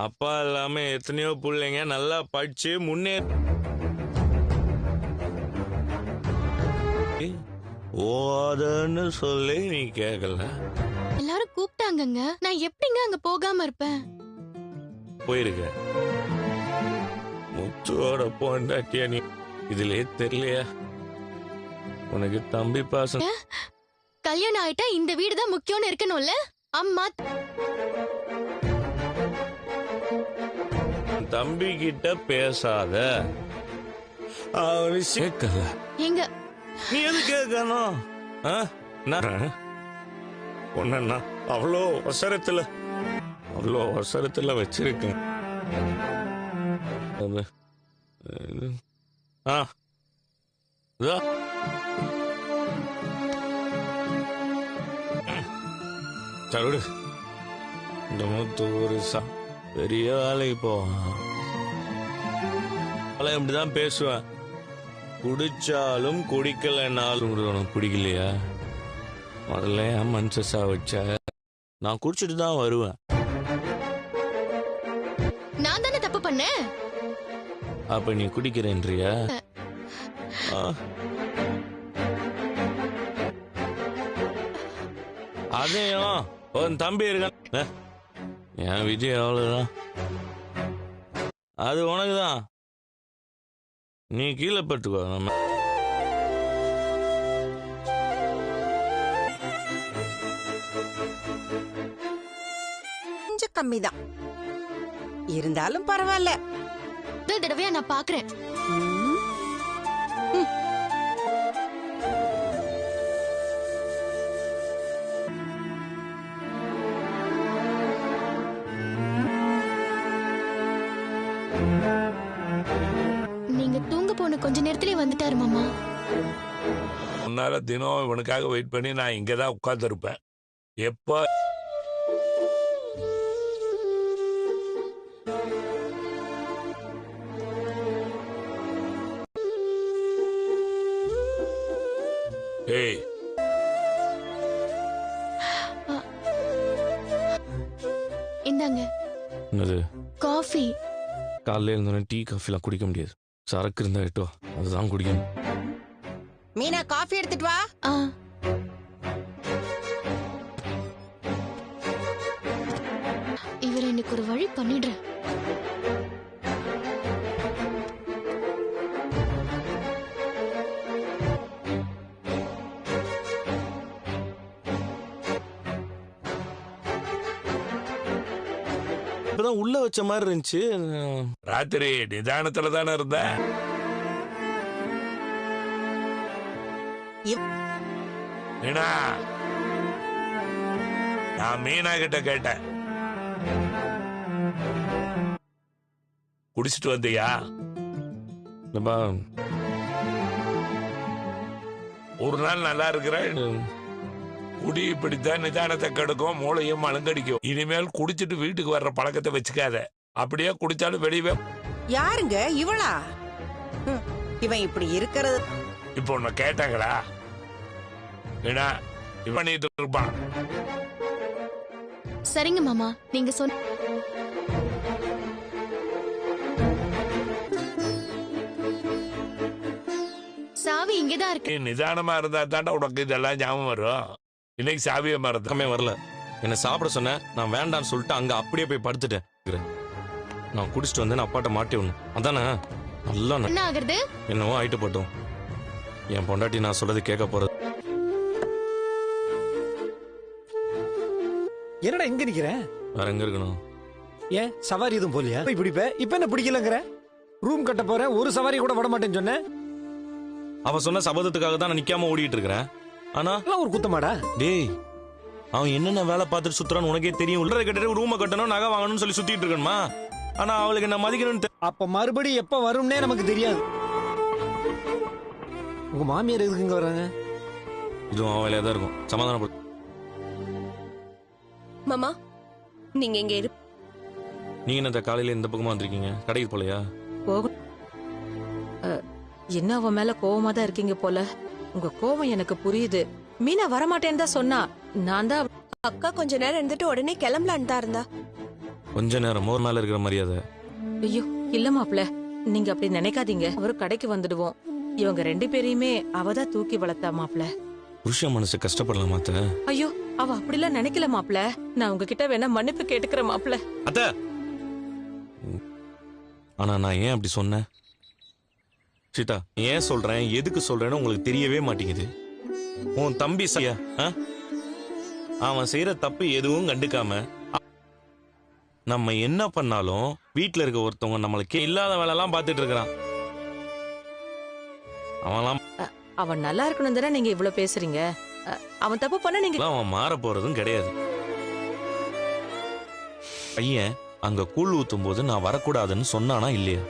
அப்பா இல்லாம எத்தனையோ பிள்ளைங்க நல்லா படிச்சு ஓதன்னு சொல்லி நீ கேட்கல. எல்லாரும் கூப்பிட்டாங்கங்க, நான் எப்படிங்க அங்க போகாம இருப்பேன்? போயிருக்க. முத்துவோட பொண்டாட்டியா நீ? இதுலயே தெரியலையா உனக்கு தம்பி பாசம்? கல்யாணம் ஆயிட்டா இந்த வீடு தான் முக்கியம்னு இருக்கணும்ல அம்மா. தம்பி கிட்ட பேசாத. அவரு கேட்கல. எங்க நீ எது கேட்கணும்? ஒன்னா அவ்வளோ அவசரத்துல வச்சிருக்கேன். சருடு இந்த மூத்தூர் பெரிய வேலைக்கு போவான். இப்படிதான் பேசுவேன். குடிச்சாலும் குடிக்கலன்னாலும் உனக்கு பிடிக்கலையா? முதல்ல என் மனசா வச்ச நான் குடிச்சிட்டு தான் வருவேன். நான் தானே தப்பு பண்ணேன். அப்ப நீ குடிக்கிறேன்றியா? அதையும் உன் தம்பி இருக்கான். என் விஜய் அவ்வளவுதான். அது உனக்குதான். நீ கீழே பட்டுக்கோ. நம்ம கொஞ்சம் கம்மிதான் இருந்தாலும் பரவாயில்ல. முதல் தடவையா நான் பாக்குறேன். நீங்க தூங்க போன கொஞ்ச நேரத்திலே வந்துட்டாரு மாமா. முன்னால தினம் இவனுக்காக வெயிட் பண்ணி நான் இங்கதான் உட்கார்ந்து இருப்பேன். எப்ப ஏய் இந்தாங்க என்னது? காஃபி. காலையில இருந்தோம் டீ காஃபிலாம் குடிக்க முடியாது. சரக்கு இருந்தா எட்டோ அதுதான் குடிக்கணும். மீனா காஃபி எடுத்துட்டு வா. இவர் எனக்கு ஒரு வழி பண்ணிடுறேன். இப்பதான் உள்ள வச்ச மாதிரி இருந்துச்சு. ராத்திரி நிதானத்துல தானே இருந்த. மீனா நான் மீனா கிட்ட கேட்டேன், குடிச்சிட்டு வந்தியா? ஒரு நாள் நல்லா இருக்கிற குடி இப்படித்தான் நிதானத்தை கெடுக்கும், மூளையும் அலங்கடிக்கும். இனிமேல் குடிச்சிட்டு வீட்டுக்கு வர்ற பழக்கத்தை வச்சுக்காத. அப்படியே குடிச்சாலும் வெளியே. யாருங்க இவளா? இவன் இப்படி இருக்கிறது. இப்போ உன்னை கேட்டாங்களா? ஏன்னா இவன் இருப்பான். சரிங்க மாமா, நீங்க சொன்ன சாவி இங்கதான் இருக்கு. நிதானமா இருந்தா தாண்டா உனக்கு இதெல்லாம் ஞாபகம் வரும். இன்னைக்கு சாவியை மறந்துமே வரல. என்ன சாப்பிட சொன்ன, நான் வேண்டான்னு சொல்லிட்டு அங்க அப்படியே போய் படுத்துட்டேன். நான் குடிச்சிட்டு வந்து அப்பாட்ட மாட்டி விடணும். அதானே நல்லா என்ன ஆகுறது? என்னவோ ஆயிட்டு போட்டோம். என் பொண்டாட்டி நான் சொல்றது கேட்க போறது. என்னடா எங்க நிக்கிற? வேற எங்க இருக்கணும்? ஏன் சவாரி எதுவும் போலியா? இப்ப என்ன பிடிக்கலங்கிற? ரூம் கட்ட போறேன், ஒரு சவாரி கூட விட மாட்டேன்னு சொன்ன. அவ சொன்ன சபதத்துக்காக தான் நான் நிக்காம ஓடிட்டு இருக்கிறேன். ஆனா ஒரு குத்தமாடா? டேய், அவன் என்னென்ன வேலை பார்த்துட்டு சுத்துறான்னு உனக்கே தெரியும். உள்ள கட்டிட்டு ரூமை கட்டணும், நகை வாங்கணும்னு சொல்லி சுத்திட்டு இருக்கணுமா? ஆனா அவளுக்கு என்ன மதிக்கணும்னு அப்ப மறுபடி எப்ப வரும்னே நமக்கு தெரியாது. உங்க மாமியார் எதுக்கு இங்க வர்றாங்க? இதுவும் அவன் வேலையா தான் இருக்கும். சமாதானப்படு. மாமா நீங்க எங்க இரு. நீங்க என்ன காலையில இந்த பக்கமா வந்திருக்கீங்க? கடைக்கு போலையா? என்ன அவன் மேல கோவமா தான் இருக்கீங்க போல. உங்க கோவம் எனக்கு புரியுது. மீனா வரமாட்டேன்னு தான் சொன்னா. நான் தான் அக்கா கொஞ்ச நேரம் இருந்துட்டு உடனே கிளம்பலான்னு தான் இருந்தா. கொஞ்ச நேரம் மோர் மேல இருக்கிற மரியாதை. ஐயோ இல்ல மாப்ள, நீங்க அப்படி நினைக்காதீங்க. அவரு கடைக்கு வந்துடுவோம். இவங்க 2 பேரையுமே அவதான் தூக்கி வளர்த்தா மாப்ள. புருஷன் மனசு கஷ்டப்படலாமா அத்தை? ஐயோ அவ அப்படிலாம் நினைக்கல மாப்ள. நான் உங்ககிட்ட வேணா மன்னிப்பு கேட்டுக்கிறேன் மாப்ள. அத்தை, ஆனா நான் ஏன் அப்படி சொன்னேன்? சீதா, ஏன் சொல்றேன் எதுக்கு சொல்றேன்னு உங்களுக்கு தெரியவே மாட்டேங்குது. உன் தம்பி சரியா? அவன் செய்யற தப்பு எதுவும் கண்டுக்காம நம்ம என்ன பண்ணாலும் வீட்டுல இருக்க ஒருத்தவங்க நம்மளுக்கு இல்லாத வேலை எல்லாம் பாத்துட்டு இருக்கிறான். அவன்லாம் அவன் நல்லா இருக்கணும் தானே நீங்க இவ்வளவு பேசுறீங்க. அவன் தப்பு பண்ண நீங்க அவன் மாற போறதும் கிடையாது. பையன் அங்க கூழ் ஊத்தும் போது நான் வரக்கூடாதுன்னு சொன்னானா இல்லையா?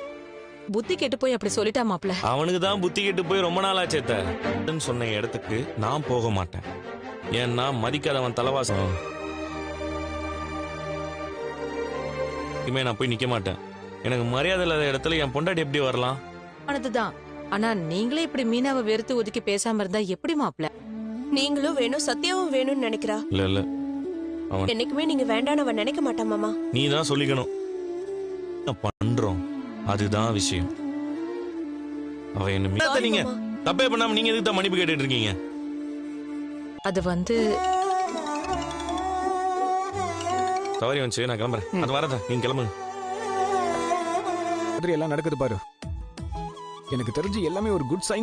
புத்தி கெட்டு போய் அப்படி சொல்லிட்டா மாப்ள. அவனுக்கு தான் புத்தி கெட்டு போய் ரொம்ப நாள் ஆச்சேத்த சொன்ன இடத்துக்கு நான் போக மாட்டேன். ஏன்னா மதிக்காதவன் தலைவாசம். இனிமே நான் போய் நிக்க மாட்டேன். எனக்கு மரியாதை இல்லாத இடத்துல என் பொண்டாட்டி எப்படி வரலாம்? ஆனதுதான். ஆனா நீங்களே இப்படி மீனாவை வெறுத்து ஒதுக்கி பேசாம இருந்தா எப்படி மாப்ள? நீங்களும் வேணும் சத்யாவும் வேணும்னு நினைக்கிறா. இல்ல இல்ல, என்னைக்குமே நீங்க வேண்டான்னு அவன் நினைக்க மாட்டான் மாமா. நீ தான் சொல்லிக்கணும். என்ன பண்றோம் அதுதான் விஷயம். அவ என்ன Sorry, நீங்க மாமா. தப்பே பண்ணாம நீங்க எதுக்கு தான் மன்னிப்பு கேட்டுட்டு இருக்கீங்க? அது வந்து சவாரி வந்துச்சு, நான் கிளம்புறேன். அது வரதா, நீங்க கிளம்புங்க. மாதிரி எல்லாம் நடக்குது பாரு. எனக்கு தெரிஞ்சு எல்லாமே ஒரு குட் சைன்.